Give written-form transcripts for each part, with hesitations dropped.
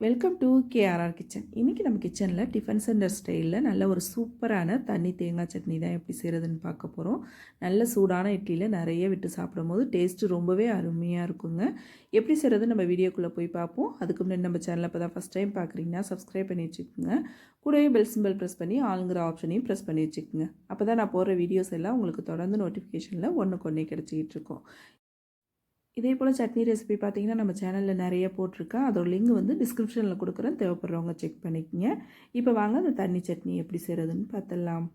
Welcome to KRR kitchen. இன்றைக்கி நம்ம கிச்சனில் டிஃபன் சென்டர் ஸ்டைலில் நல்ல ஒரு சூப்பரான தண்ணி தேங்காய் சட்னி தான் எப்படி செய்கிறதுன்னு பார்க்க போகிறோம். நல்ல சூடான இட்லியில் நிறைய விட்டு சாப்பிடும் போது டேஸ்ட்டு ரொம்பவே அருமையாக இருக்குங்க. எப்படி செய்கிறது நம்ம வீடியோக்குள்ளே போய் பார்ப்போம். அதுக்கு முன்னாடி நம்ம சேனலை இப்போ தான் ஃபஸ்ட் டைம் பார்க்குறீங்கன்னா சப்ஸ்கிரைப் பண்ணி வச்சுக்கோங்க. கூடவே பெல் சிம்பிள் ப்ரெஸ் பண்ணி ஆளுங்கிற ஆப்ஷனையும் ப்ரெஸ் பண்ணி வச்சுக்கோங்க. அப்போ தான் நான் போடுற வீடியோஸ் எல்லாம் உங்களுக்கு தொடர்ந்து நோட்டிஃபிகேஷனில் ஒன்றுக்கு ஒன்றே கிடச்சிக்கிட்டு இருக்கோம். இதே போல் சட்னி ரெசிபி பார்த்தீங்கன்னா நம்ம சேனலில் நிறைய போட்டிருக்கேன். அதோட லிங்க் வந்து டிஸ்கிரிப்ஷனில் கொடுக்குறேன், தேவைப்படுறவங்க செக் பண்ணிக்கோங்க. இப்போ வாங்க அந்த தண்ணி சட்னி எப்படி செய்கிறதுன்னு பார்த்துடலாம்.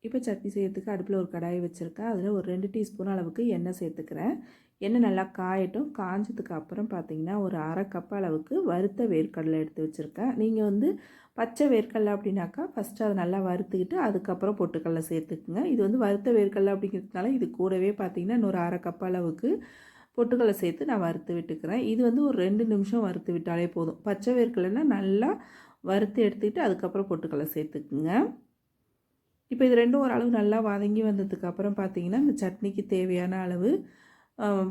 இப்போ சட்னி செய்யறதுக்கு அடுப்பில் ஒரு கடாயை வச்சுருக்கேன். அதில் ஒரு 2 டீஸ்பூன் அளவுக்கு எண்ணெய் சேர்த்துக்கிறேன். எண்ணெய் நல்லா காயட்டும். காஞ்சதுக்கு அப்புறம் பார்த்திங்கன்னா ஒரு அரை கப் அளவுக்கு வறுத்த வேர்க்கடலை எடுத்து வச்சுருக்கேன். நீங்கள் வந்து பச்சை வேர்க்கடலை அப்படின்னாக்கா ஃபஸ்ட்டு அதை நல்லா வறுத்துக்கிட்டு அதுக்கப்புறம் பொட்டுக்கடலை சேர்த்துக்குங்க. இது வந்து வறுத்த வேர்க்கடலை அப்படிங்கிறதுனால இது கூடவே பார்த்திங்கன்னா இன்னொரு அரை கப் அளவுக்கு பொட்டுக்கடலை சேர்த்து நான் வறுத்து விட்டுக்கிறேன். இது வந்து ஒரு 2 நிமிஷம் வறுத்து விட்டாலே போதும். பச்சை வேர்க்கடலைன்னா நல்லா வறுத்து எடுத்துக்கிட்டு அதுக்கப்புறம் பொட்டுக்கடலை சேர்த்துக்குங்க. இப்போ இது ரெண்டும் ஓரளவு நல்லா வதங்கி வந்ததுக்கப்புறம் பார்த்திங்கன்னா இந்த சட்னிக்கு தேவையான அளவு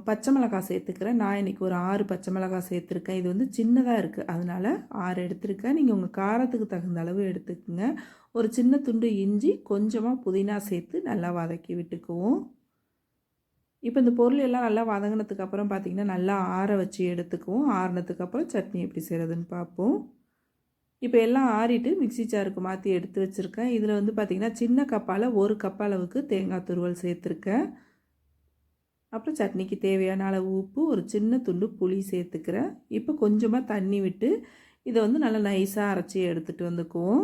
பச்சை மிளகாய் சேர்த்துக்கிறேன். நான் இன்றைக்கி ஒரு 6 பச்சை மிளகாய் சேர்த்துருக்கேன். இது வந்து சின்னதாக இருக்குது, அதனால் 6 எடுத்துருக்கேன். நீங்கள் உங்கள் காரத்துக்கு தகுந்த அளவு எடுத்துக்கோங்க. ஒரு சின்ன துண்டு இஞ்சி, கொஞ்சமாக புதினா சேர்த்து நல்லா வதக்கி விட்டுக்குவோம். இப்போ இந்த பொருள் எல்லாம் நல்லா வதங்கினதுக்கப்புறம் பார்த்திங்கன்னா நல்லா ஆற வச்சு எடுத்துக்குவோம். ஆறினதுக்கப்புறம் சட்னி எப்படி செய்கிறதுன்னு பார்ப்போம். இப்போ எல்லாம் ஆறிட்டு மிக்ஸி ஜாருக்கு மாற்றி எடுத்து வச்சுருக்கேன். இதில் வந்து பார்த்திங்கன்னா சின்ன கப்பால் 1 கப் அளவுக்கு தேங்காய் துருவல் சேர்த்துருக்கேன். அப்புறம் சட்னிக்கு தேவையான அளவு உப்பு, ஒரு சின்ன துண்டு புளி சேர்த்துக்கிறேன். இப்போ கொஞ்சமாக தண்ணி விட்டு இதை வந்து நல்லா நைஸாக அரைச்சி எடுத்துகிட்டு வந்துக்குவோம்.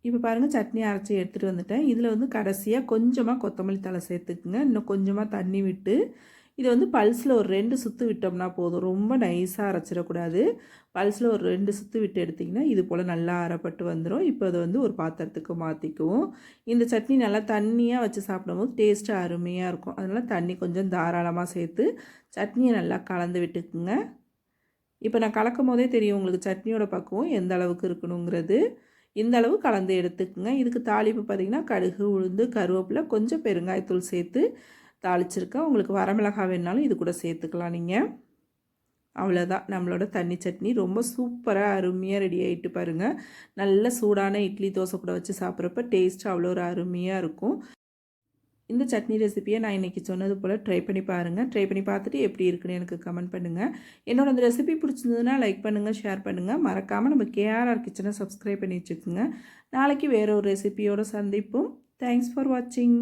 இப்போ பாருங்கள் சட்னி அரைச்சி எடுத்துகிட்டு வந்துட்டேன். இதில் வந்து கடைசியாக கொஞ்சமாக கொத்தமல்லி தழை சேர்த்துக்குங்க. இன்னும் கொஞ்சமாக தண்ணி விட்டு இதை வந்து பல்ஸில் ஒரு 2 சுற்று விட்டோம்னா போதும். ரொம்ப நைஸாக அரைச்சிடக்கூடாது. பல்ஸில் ஒரு 2 சுற்று விட்டு எடுத்திங்கன்னா இது போல் நல்லா அரைப்பட்டு வந்துடும். இப்போ அதை வந்து ஒரு பாத்திரத்துக்கு மாற்றிக்குவோம். இந்த சட்னி நல்லா தண்ணியாக வச்சு சாப்பிடும்போது டேஸ்ட்டு அருமையாக இருக்கும். அதனால் தண்ணி கொஞ்சம் தாராளமாக சேர்த்து சட்னியை நல்லா கலந்து விட்டுக்குங்க. இப்போ நான் கலக்கும் போதே தெரியும் உங்களுக்கு சட்னியோட பக்குவம் எந்த அளவுக்கு இருக்கணுங்கிறது. இந்த அளவு கலந்து எடுத்துக்குங்க. இதுக்கு தாளிப்பு பார்த்திங்கன்னா கடுகு, உளுந்து, கருவேப்பிலை, கொஞ்சம் பெருங்காயத்தூள் சேர்த்து தாளிச்சிருக்கேன். உங்களுக்கு வரமிளகாய் வேணாலும் இது கூட சேர்த்துக்கலாம் நீங்கள். அவ்வளோதான், நம்மளோட தண்ணி சட்னி ரொம்ப சூப்பராக அருமையாக ரெடி ஆகிட்டு பாருங்கள். நல்ல சூடான இட்லி தோசை கூட வச்சு சாப்பிட்றப்ப டேஸ்ட்டு அவ்வளோ ஒரு அருமையாக இருக்கும். இந்த சட்னி ரெசிப்பியை நான் இன்றைக்கி சொன்னது போல் ட்ரை பண்ணி பாருங்கள். ட்ரை பண்ணி பார்த்துட்டு எப்படி இருக்குன்னு எனக்கு கமெண்ட் பண்ணுங்கள். என்னோட அந்த ரெசிபி பிடிச்சிருந்ததுன்னா லைக் பண்ணுங்கள், ஷேர் பண்ணுங்கள். மறக்காமல் நம்ம கேஆர்ஆர் கிச்சனை சப்ஸ்கிரைப் பண்ணி வச்சுக்கோங்க. நாளைக்கு வேறு ஒரு ரெசிபியோடு சந்திப்போம். தேங்க்ஸ் ஃபார் வாட்சிங்.